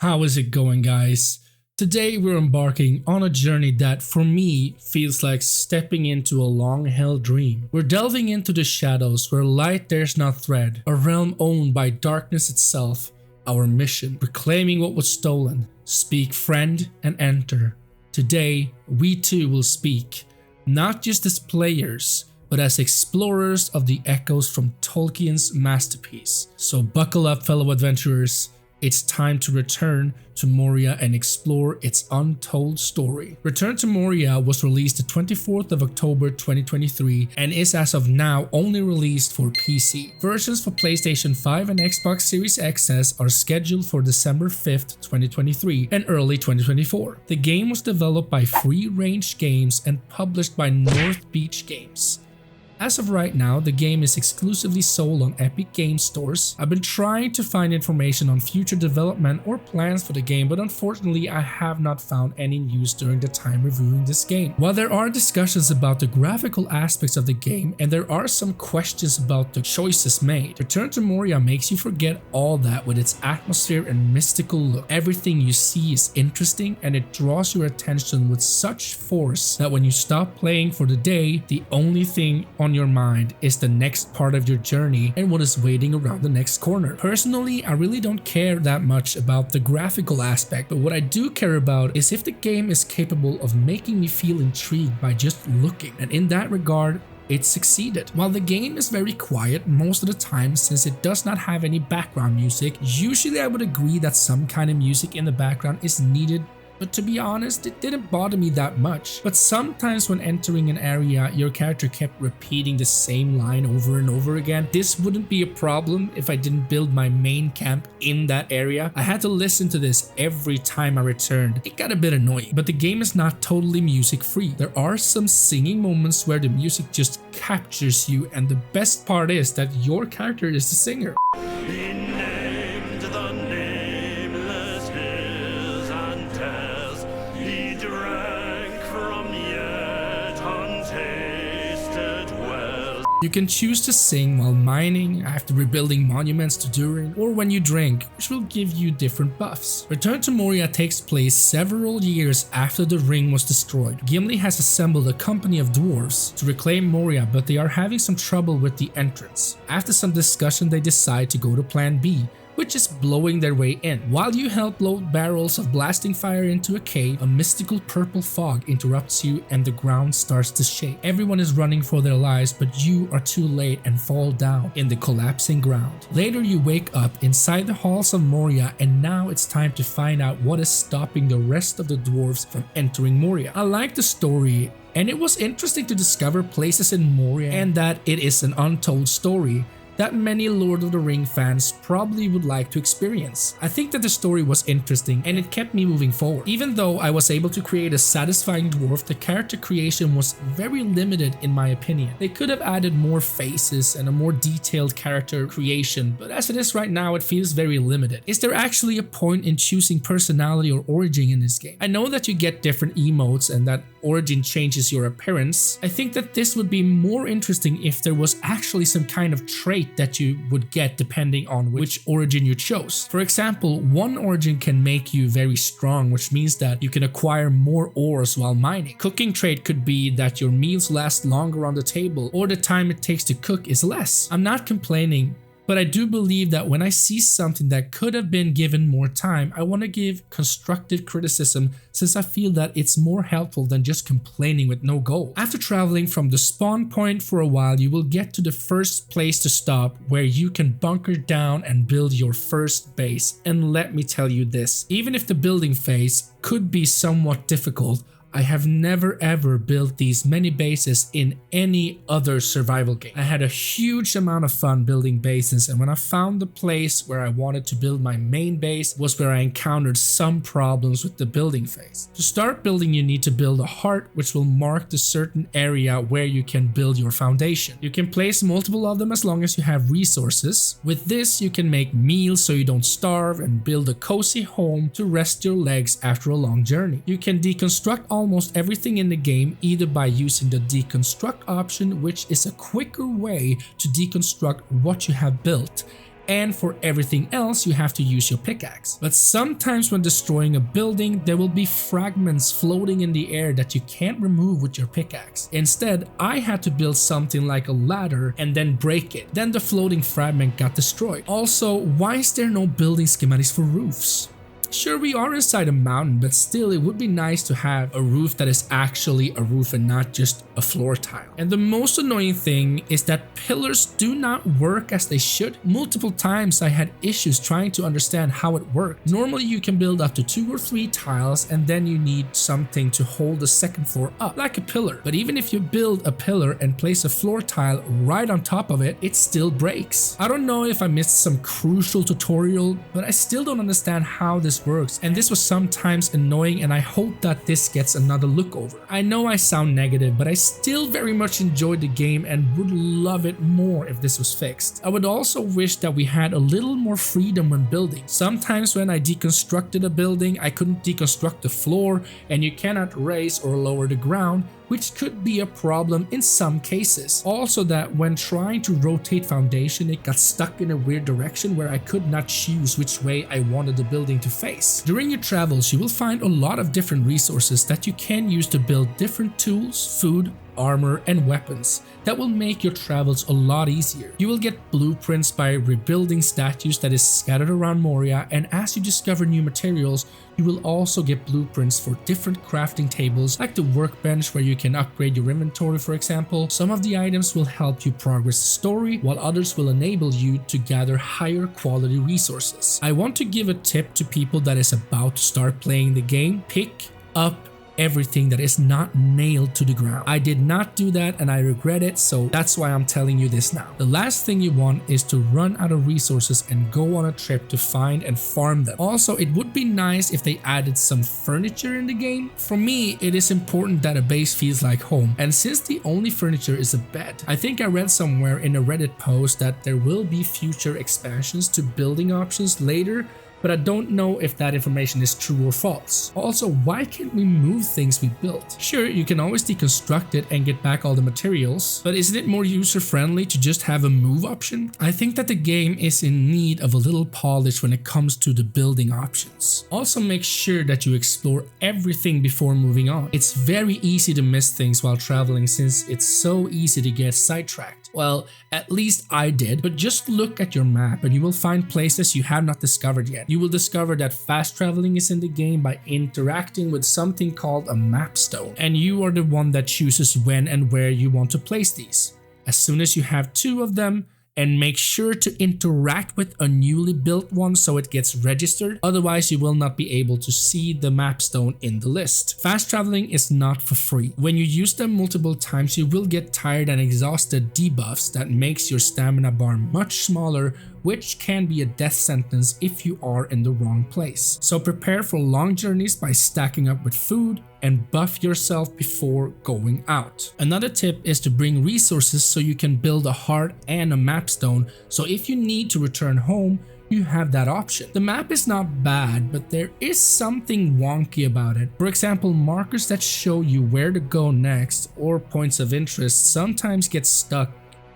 How is it going, guys? Today we're embarking on a journey that for me feels like stepping into a long-held dream. We're delving into the shadows where light dares not tread, a realm owned by darkness itself. Our mission, reclaiming what was stolen. Speak, friend, and enter. Today, we too will speak, not just as players, but as explorers of the echoes from Tolkien's masterpiece. So buckle up, fellow adventurers. It's time to return to Moria and explore its untold story. Return to Moria was released the 24th of October 2023 and is as of now only released for PC. Versions for PlayStation 5 and Xbox Series XS are scheduled for December 5th, 2023 and early 2024. The game was developed by Free Range Games and published by North Beach Games. As of right now, the game is exclusively sold on Epic Games stores. I've been trying to find information on future development or plans for the game, but unfortunately I have not found any news during the time reviewing this game. While there are discussions about the graphical aspects of the game and there are some questions about the choices made, Return to Moria makes you forget all that with its atmosphere and mystical look. Everything you see is interesting and it draws your attention with such force that when you stop playing for the day, the only thing on your mind is the next part of your journey and what is waiting around the next corner. Personally, I really don't care that much about the graphical aspect, but what I do care about is if the game is capable of making me feel intrigued by just looking, and in that regard, it succeeded. While the game is very quiet most of the time since it does not have any background music, usually I would agree that some kind of music in the background is needed. But to be honest, it didn't bother me that much. But sometimes when entering an area, your character kept repeating the same line over and over again. This wouldn't be a problem if I didn't build my main camp in that area. I had to listen to this every time I returned. It got a bit annoying, but the game is not totally music free. There are some singing moments where the music just captures you, and the best part is that your character is the singer. You can choose to sing while mining, after rebuilding monuments to Durin, or when you drink, which will give you different buffs. Return to Moria takes place several years after the ring was destroyed. Gimli has assembled a company of dwarves to reclaim Moria, but they are having some trouble with the entrance. After some discussion, they decide to go to Plan B, which is blowing their way in. While you help load barrels of blasting fire into a cave, a mystical purple fog interrupts you and the ground starts to shake. Everyone is running for their lives, but you are too late and fall down in the collapsing ground. Later you wake up inside the halls of Moria, and now it's time to find out what is stopping the rest of the dwarves from entering Moria. I like the story, and it was interesting to discover places in Moria and that it is an untold story that many Lord of the Ring fans probably would like to experience. I think that the story was interesting and it kept me moving forward. Even though I was able to create a satisfying dwarf, the character creation was very limited in my opinion. They could have added more faces and a more detailed character creation, but as it is right now, it feels very limited. Is there actually a point in choosing personality or origin in this game? I know that you get different emotes and that origin changes your appearance. I think that this would be more interesting if there was actually some kind of trait that you would get depending on which origin you chose. For example, one origin can make you very strong, which means that you can acquire more ores while mining. Cooking trait could be that your meals last longer on the table or the time it takes to cook is less. I'm not complaining, but I do believe that when I see something that could have been given more time, I want to give constructive criticism since I feel that it's more helpful than just complaining with no goal. After traveling from the spawn point for a while, you will get to the first place to stop where you can bunker down and build your first base. And let me tell you this, even if the building phase could be somewhat difficult, I have never ever built these many bases in any other survival game. I had a huge amount of fun building bases, and when I found the place where I wanted to build my main base was where I encountered some problems with the building phase. To start building, you need to build a heart which will mark the certain area where you can build your foundation. You can place multiple of them as long as you have resources. With this, you can make meals so you don't starve and build a cozy home to rest your legs after a long journey. You can deconstruct almost everything in the game either by using the deconstruct option, which is a quicker way to deconstruct what you have built, and for everything else you have to use your pickaxe. But sometimes when destroying a building, there will be fragments floating in the air that you can't remove with your pickaxe. Instead, I had to build something like a ladder and then break it. Then the floating fragment got destroyed. Also, why is there no building schematics for roofs? Sure, we are inside a mountain, but still it would be nice to have a roof that is actually a roof and not just a floor tile. And the most annoying thing is that pillars do not work as they should. Multiple times I had issues trying to understand how it worked. Normally you can build up to 2 or 3 tiles and then you need something to hold the second floor up, like a pillar. But even if you build a pillar and place a floor tile right on top of it, it still breaks. I don't know if I missed some crucial tutorial, but I still don't understand how this works, and this was sometimes annoying, and I hope that this gets another look over. I know I sound negative, but I still very much enjoyed the game and would love it more if this was fixed. I would also wish that we had a little more freedom when building. Sometimes when I deconstructed a building, I couldn't deconstruct the floor, and you cannot raise or lower the ground, which could be a problem in some cases. Also, that when trying to rotate foundation, it got stuck in a weird direction where I could not choose which way I wanted the building to face. During your travels, you will find a lot of different resources that you can use to build different tools, food, armor, and weapons that will make your travels a lot easier. You will get blueprints by rebuilding statues that is scattered around Moria, and as you discover new materials, you will also get blueprints for different crafting tables, like the workbench where you can upgrade your inventory, for example. Some of the items will help you progress the story, while others will enable you to gather higher quality resources. I want to give a tip to people that is about to start playing the game: pick up everything that is not nailed to the ground. I did not do that and I regret it, so that's why I'm telling you this now. The last thing you want is to run out of resources and go on a trip to find and farm them. Also, it would be nice if they added some furniture in the game. For me, it is important that a base feels like home, and since the only furniture is a bed, I think I read somewhere in a Reddit post that there will be future expansions to building options later, but I don't know if that information is true or false. Also, why can't we move things we built? Sure, you can always deconstruct it and get back all the materials, but isn't it more user-friendly to just have a move option? I think that the game is in need of a little polish when it comes to the building options. Also, make sure that you explore everything before moving on. It's very easy to miss things while traveling since it's so easy to get sidetracked. Well, at least I did, but just look at your map and you will find places you have not discovered yet. You will discover that fast traveling is in the game by interacting with something called a map stone, and you are the one that chooses when and where you want to place these. As soon as you have 2 of them, and make sure to interact with a newly built one so it gets registered, otherwise you will not be able to see the map stone in the list. Fast traveling is not for free. When you use them multiple times, you will get tired and exhausted debuffs that makes your stamina bar much smaller, which can be a death sentence if you are in the wrong place. So prepare for long journeys by stacking up with food and buff yourself before going out. Another tip is to bring resources so you can build a heart and a map stone, so if you need to return home, you have that option. The map is not bad, but there is something wonky about it. For example, markers that show you where to go next or points of interest sometimes get stuck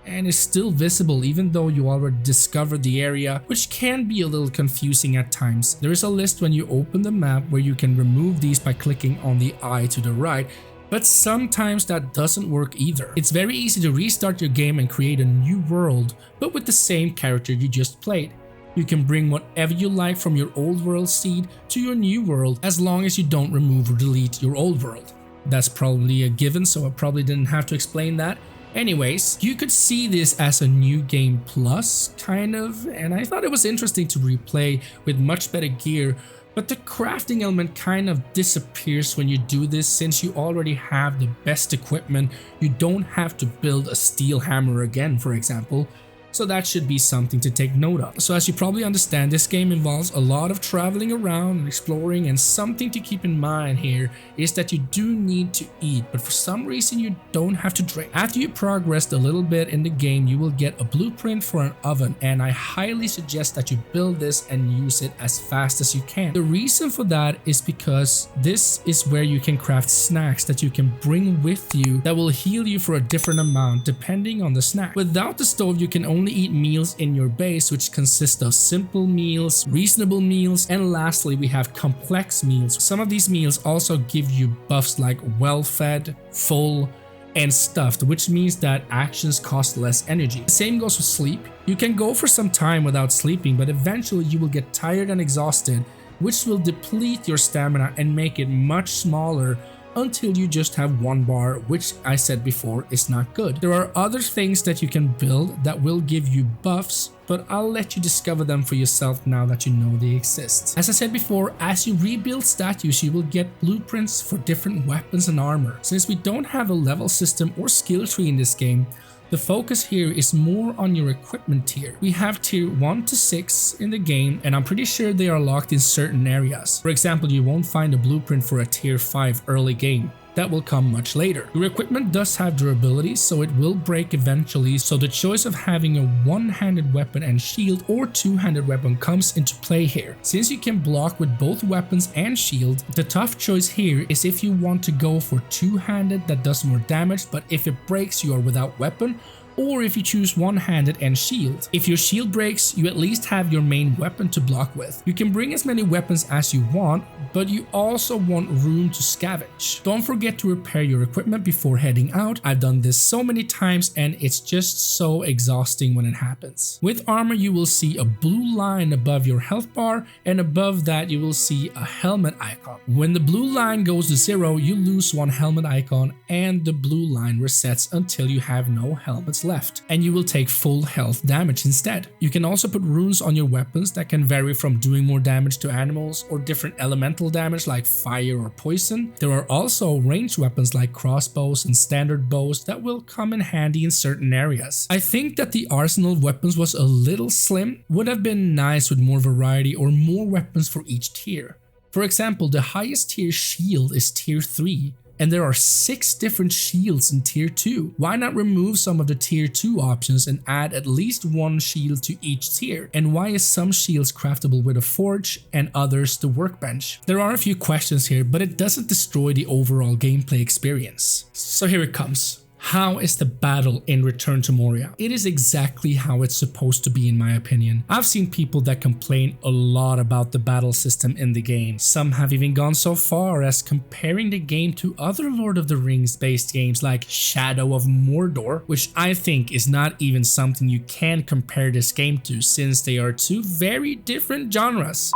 and is still visible even though you already discovered the area, which can be a little confusing at times. There is a list when you open the map where you can remove these by clicking on the eye to the right, but sometimes that doesn't work either. It's very easy to restart your game and create a new world, but with the same character you just played. You can bring whatever you like from your old world seed to your new world as long as you don't remove or delete your old world. That's probably a given, so I probably didn't have to explain that. Anyways, you could see this as a new game plus, kind of, and I thought it was interesting to replay with much better gear, but the crafting element kind of disappears when you do this since you already have the best equipment. You don't have to build a steel hammer again, for example. So that should be something to take note of. So as you probably understand, this game involves a lot of traveling around and exploring, and something to keep in mind here is that you do need to eat, but for some reason you don't have to drink. After you progressed a little bit in the game, you will get a blueprint for an oven, and I highly suggest that you build this and use it as fast as you can. The reason for that is because this is where you can craft snacks that you can bring with you that will heal you for a different amount depending on the snack. Without the stove, you can only only eat meals in your base, which consist of simple meals, reasonable meals, and lastly we have complex meals. Some of these meals also give you buffs like well-fed, full, and stuffed, which means that actions cost less energy. The same goes with sleep. You can go for some time without sleeping, but eventually you will get tired and exhausted, which will deplete your stamina and make it much smaller until you just have one bar, which I said before is not good. There are other things that you can build that will give you buffs, but I'll let you discover them for yourself now that you know they exist. As I said before, as you rebuild statues, you will get blueprints for different weapons and armor. Since we don't have a level system or skill tree in this game, the focus here is more on your equipment tier. We have tier 1 to 6 in the game, and I'm pretty sure they are locked in certain areas. For example, you won't find a blueprint for a tier 5 early game. That will come much later. Your equipment does have durability, so it will break eventually, so the choice of having a one-handed weapon and shield or two-handed weapon comes into play here. Since you can block with both weapons and shield, the tough choice here is if you want to go for two-handed that does more damage, but if it breaks you are without weapon, or if you choose one-handed and shield. If your shield breaks, you at least have your main weapon to block with. You can bring as many weapons as you want, but you also want room to scavenge. Don't forget to repair your equipment before heading out. I've done this so many times and it's just so exhausting when it happens. With armor, you will see a blue line above your health bar, and above that you will see a helmet icon. When the blue line goes to 0, you lose one helmet icon and the blue line resets until you have no helmets left, and you will take full health damage instead. You can also put runes on your weapons that can vary from doing more damage to animals or different elemental damage like fire or poison. There are also ranged weapons like crossbows and standard bows that will come in handy in certain areas. I think that the arsenal of weapons was a little slim. Would have been nice with more variety or more weapons for each tier. For example, the highest tier shield is tier 3. And there are 6 different shields in tier 2. Why not remove some of the tier 2 options and add at least one shield to each tier? And why is some shields craftable with a forge and others the workbench? There are a few questions here, but it doesn't destroy the overall gameplay experience. So here it comes. How is the battle in Return to Moria? It is exactly how it's supposed to be in my opinion. I've seen people that complain a lot about the battle system in the game. Some have even gone so far as comparing the game to other Lord of the Rings based games like Shadow of Mordor, which I think is not even something you can compare this game to since they are two very different genres.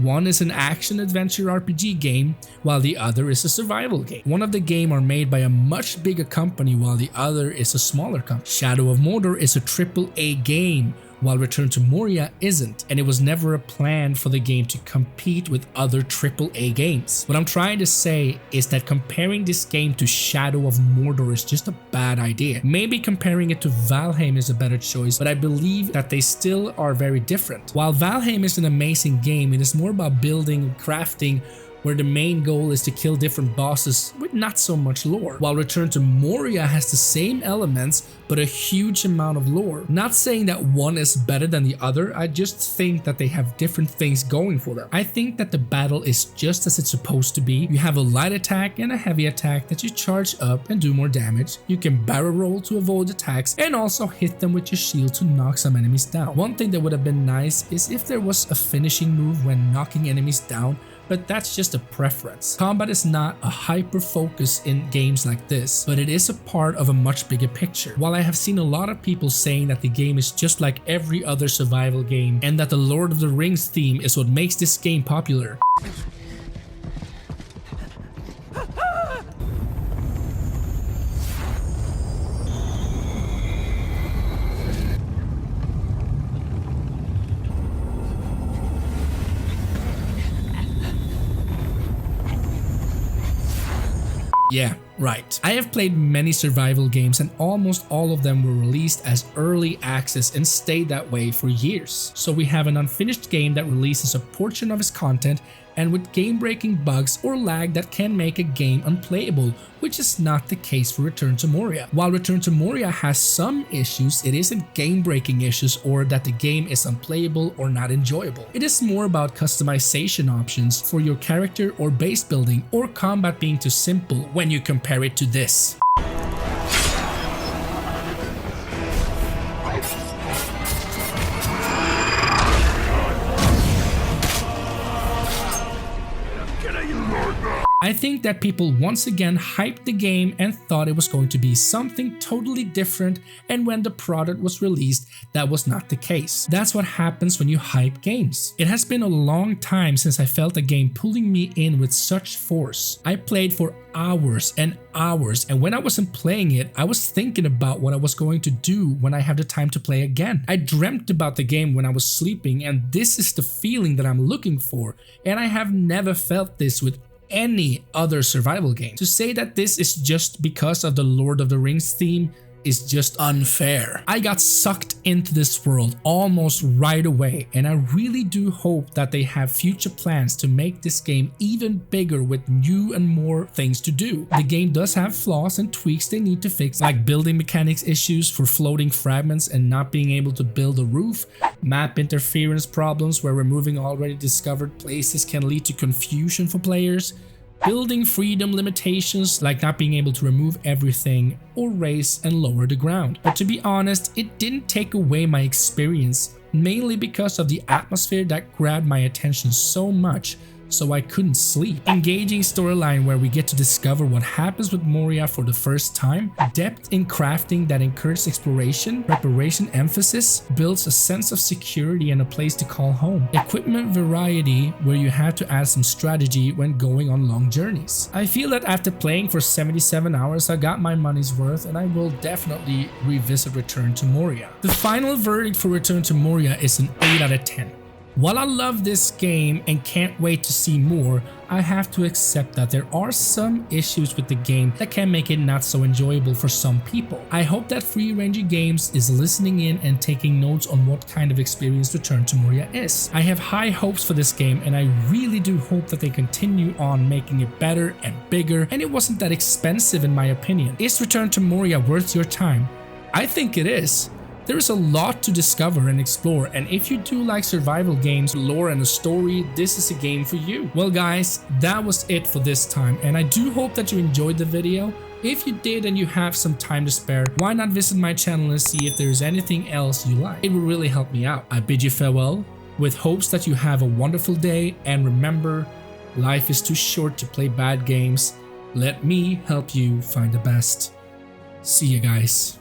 One is an action-adventure RPG game, while the other is a survival game. One of the game are made by a much bigger company, while the other is a smaller company. Shadow of Mordor is a AAA game, while Return to Moria isn't, and it was never a plan for the game to compete with other AAA games. What I'm trying to say is that comparing this game to Shadow of Mordor is just a bad idea. Maybe comparing it to Valheim is a better choice, but I believe that they still are very different. While Valheim is an amazing game, it is more about building and crafting, where the main goal is to kill different bosses with not so much lore, while Return to Moria has the same elements but a huge amount of lore. Not saying that one is better than the other, I just think that they have different things going for them. I think that the battle is just as it's supposed to be. You have a light attack and a heavy attack that you charge up and do more damage. You can barrel roll to avoid attacks and also hit them with your shield to knock some enemies down. One thing that would have been nice is if there was a finishing move when knocking enemies down, but that's just a preference. Combat is not a hyper focus in games like this, but it is a part of a much bigger picture. While I have seen a lot of people saying that the game is just like every other survival game and that the Lord of the Rings theme is what makes this game popular, yeah, right. I have played many survival games and almost all of them were released as early access and stayed that way for years. So we have an unfinished game that releases a portion of its content and with game-breaking bugs or lag that can make a game unplayable, which is not the case for Return to Moria. While Return to Moria has some issues, it isn't game-breaking issues or that the game is unplayable or not enjoyable. It is more about customization options for your character or base building, or combat being too simple when you compare it to this. I think that people once again hyped the game and thought it was going to be something totally different, and when the product was released, that was not the case. That's what happens when you hype games. It has been a long time since I felt a game pulling me in with such force. I played for hours and hours, and when I wasn't playing it, I was thinking about what I was going to do when I have the time to play again. I dreamt about the game when I was sleeping, and this is the feeling that I'm looking for, and I have never felt this with any other survival game. To say that this is just because of the Lord of the Rings theme is just unfair. I got sucked into this world almost right away, and I really do hope that they have future plans to make this game even bigger with new and more things to do. The game does have flaws and tweaks they need to fix, like building mechanics issues for floating fragments and not being able to build a roof, map interference problems where removing already discovered places can lead to confusion for players, building freedom limitations like not being able to remove everything or raise and lower the ground. But to be honest, it didn't take away my experience, mainly because of the atmosphere that grabbed my attention so much, so I couldn't sleep. Engaging storyline where we get to discover what happens with Moria for the first time, depth in crafting that encourages exploration, preparation emphasis, builds a sense of security and a place to call home. Equipment variety where you have to add some strategy when going on long journeys. I feel that after playing for 77 hours, I got my money's worth, and I will definitely revisit Return to Moria. The final verdict for Return to Moria is an 8 out of 10. While I love this game and can't wait to see more, I have to accept that there are some issues with the game that can make it not so enjoyable for some people. I hope that Free Ranger Games is listening in and taking notes on what kind of experience Return to Moria is. I have high hopes for this game, and I really do hope that they continue on making it better and bigger, and it wasn't that expensive in my opinion. Is Return to Moria worth your time? I think it is. There is a lot to discover and explore, and if you do like survival games, lore and a story, this is a game for you. Well guys, that was it for this time, and I do hope that you enjoyed the video. If you did and you have some time to spare, why not visit my channel and see if there's anything else you like? It will really help me out. I bid you farewell with hopes that you have a wonderful day, and remember, life is too short to play bad games. Let me help you find the best. See you guys.